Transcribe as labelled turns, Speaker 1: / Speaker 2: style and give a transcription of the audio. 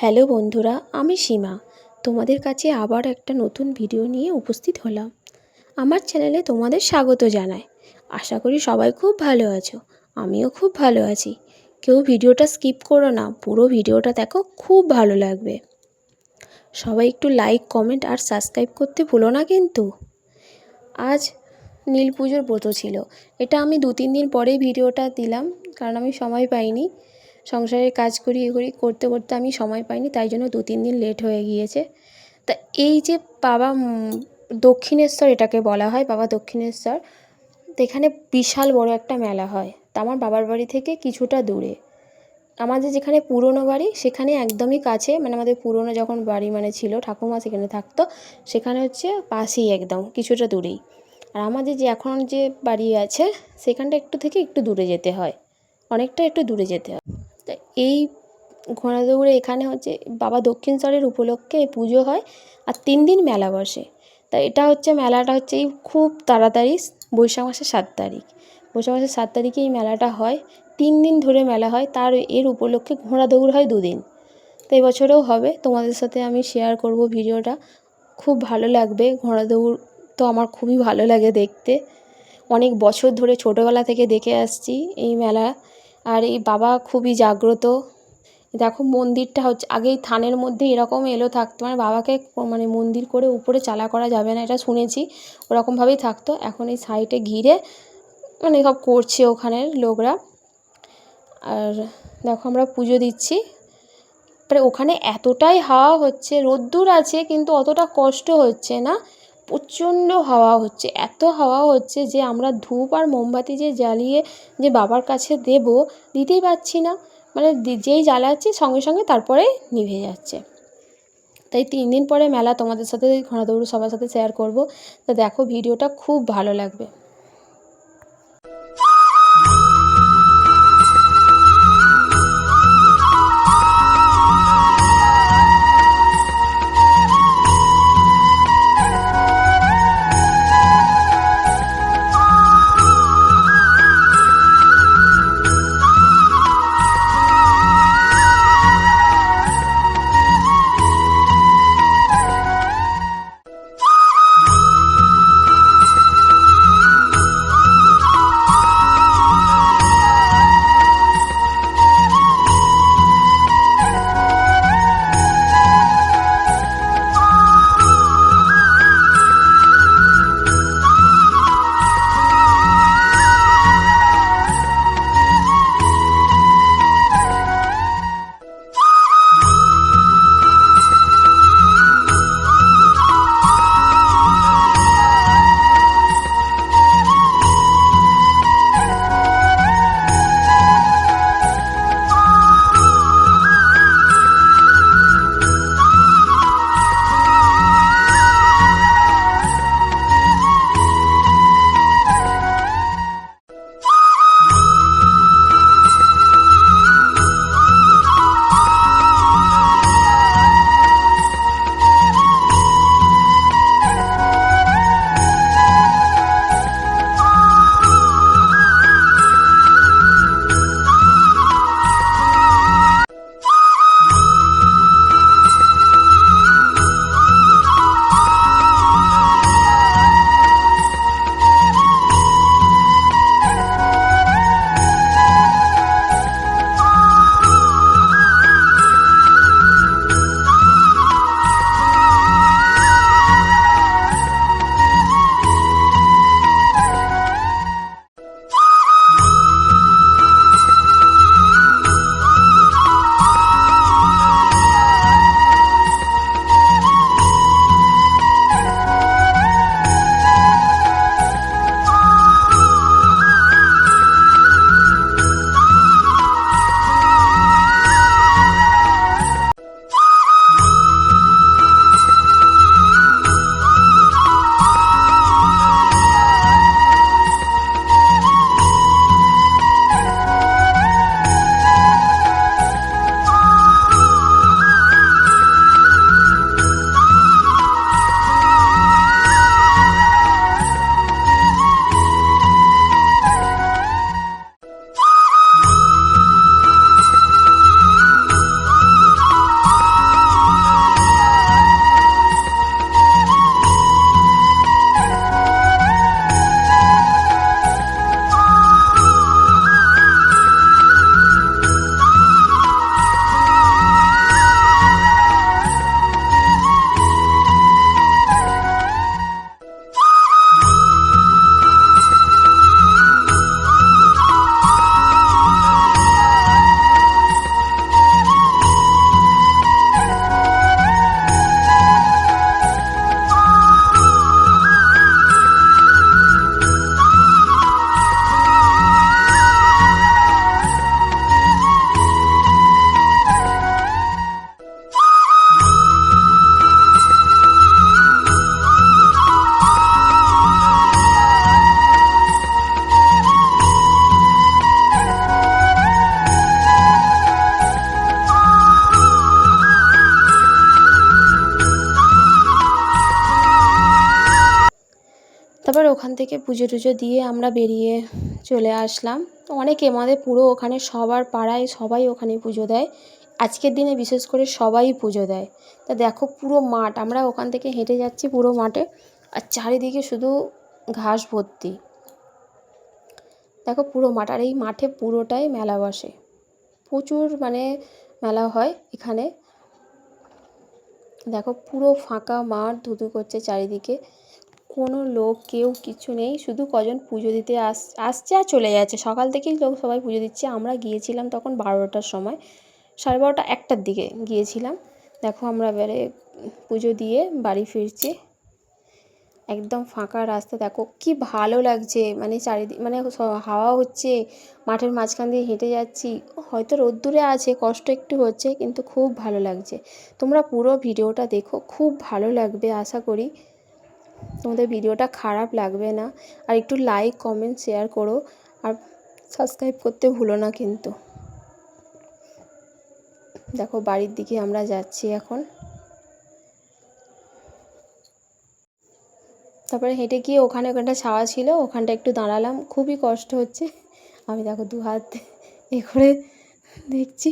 Speaker 1: Hello বন্ধুরা, আমি সীমা। তোমাদের কাছে আবার একটা নতুন ভিডিও নিয়ে উপস্থিত হলাম। আমার চ্যানেলে তোমাদের স্বাগত জানাই। আশা করি সবাই খুব ভালো আছো। আমিও খুব ভালো আছি। কেউ ভিডিওটা স্কিপ করো না, পুরো ভিডিওটা দেখো, খুব ভালো লাগবে। সবাই একটু লাইক, কমেন্ট আর সাবস্ক্রাইব করতে ভুলো না কিন্তু। আজ নীল পুজোর ব্রত ছিল। এটা আমি 2-3 দিন পরেই ভিডিওটা দিলাম, কারণ আমি সময় পাইনি। সংসারের কাজ করি করতে করতে আমি সময় পাইনি, তাই জন্য 2-3 দিন লেট হয়ে গিয়েছে। তা এই যে বাবা দক্ষিণেশ্বর এটাকে বলা হয়, বাবা দক্ষিণেশ্বর। তো এখানে বিশাল বড় একটা মেলা হয়। তা আমার বাবার বাড়ি থেকে কিছুটা দূরে। আমাদের যেখানে পুরনো বাড়ি সেখানে একদমই কাছে, মানে আমাদের পুরনো যখন বাড়ি ছিল, ঠাকুমা সেখানে থাকতো, সেখানে হচ্ছে পাশেই, একদম কিছুটা দূরেই। আর আমাদের যে এখন যে বাড়ি আছে সেখানটা একটু দূরে যেতে হয়, অনেকটা একটু দূরে যেতে হয়। তা এই ঘোড়া দৌড়ে এখানে হচ্ছে বাবা দক্ষিণেশ্বরের উপলক্ষে পুজো হয়, আর 3 দিন মেলা বসে। তা এটা হচ্ছে মেলাটা হচ্ছে এই খুব তাড়াতাড়ি, বৈশাখ মাসের 7 তারিখ। বৈশাখ মাসের 7 তারিখে এই মেলাটা হয়। 3 দিন ধরে মেলা হয়, এর উপলক্ষে ঘোড়া দৌড় হয় 2 দিন। তো এবছরেও হবে, তোমাদের সাথে আমি শেয়ার করব ভিডিওটা। খুব ভালো লাগবে। ঘোড়া দৌড় তো আমার খুবই ভালো লাগে দেখতে। অনেক বছর ধরে ছোটোবেলা থেকে দেখে আসছি এই মেলা। আর এই বাবা খুবই জাগ্রত। দেখো মন্দিরটা হচ্ছে আগে এই থানের মধ্যে এরকম এলো থাকতো, বাবাকে মন্দির করে উপরে চালা করা যাবে না, এটা শুনেছি, ওরকমভাবেই থাকতো। এখন এই সাইডে ঘিরে সব করছে ওখানের লোকরা। আর দেখো আমরা পুজো দিচ্ছি। ওখানে এতটাই হাওয়া হচ্ছে, রোদ্দুর আছে কিন্তু অতটা কষ্ট হচ্ছে না, প্রচণ্ড হাওয়া হচ্ছে। এত হাওয়া হচ্ছে যে আমরা ধূপ আর মোমবাতি যে জ্বালিয়ে যে বাবার কাছে দিতেই পারছি না। যেই জ্বালাচ্ছি সঙ্গে সঙ্গে তারপরে নিভে যাচ্ছে। তাই 3 দিন পরে মেলা, তোমাদের সাথে ঘোড়া দৌড় সবার সাথে শেয়ার করব। তো দেখো ভিডিওটা খুব ভালো লাগবে। তারপর ওখান থেকে পুজো টুজো দিয়ে আমরা বেরিয়ে চলে আসলাম। তো অনেকে আমাদের পুরো ওখানে সবার পাড়ায় সবাই ওখানে পুজো দেয়। আজকের দিনে বিশেষ করে সবাই পুজো দেয়। তা দেখো পুরো মাঠ, আমরা ওখান থেকে হেঁটে যাচ্ছি পুরো মাঠে, আর চারিদিকে শুধু ঘাস ভর্তি। দেখো পুরো মাঠ, আর এই মাঠে পুরোটাই মেলা বসে, প্রচুর মানে মেলা হয় এখানে। দেখো পুরো ফাঁকা মাঠ, ধুধু করছে চারিদিকে, কোনো লোক কেউ কিছু নেই, শুধু কজন পুজো দিতে আসছে আর চলে যাচ্ছে। সকাল থেকেই লোক সবাই পুজো দিচ্ছে। আমরা গিয়েছিলাম তখন 12টার সময়, 12:30 1টার দিকে গিয়েছিলাম। দেখো আমরা এবারে পুজো দিয়ে বাড়ি ফিরছি, একদম ফাঁকা রাস্তা। দেখো কি ভালো লাগছে, মানে চারিদিক মানে হাওয়া হচ্ছে, মাঠের মাঝখান দিয়ে হেঁটে যাচ্ছি। হয়তো রোদ্দুরে আছে, কষ্ট একটু হচ্ছে, কিন্তু খুব ভালো লাগছে। তোমরা পুরো ভিডিওটা দেখো, খুব ভালো লাগবে, আশা করি তোমাদের ভিডিওটা খারাপ লাগবে না। আর একটু লাইক কমেন্ট শেয়ার করো, আর সাবস্ক্রাইব করতে ভুলো না কিন্তু। দেখো বাড়ির দিকে আমরা যাচ্ছি এখন। তারপরে হেঁটে গিয়ে ওখানটা ছাওয়া ছিল, ওখানটা একটু দাঁড়ালাম। খুবই কষ্ট হচ্ছে, আমি দেখো দু হাত এ করে দেখছি।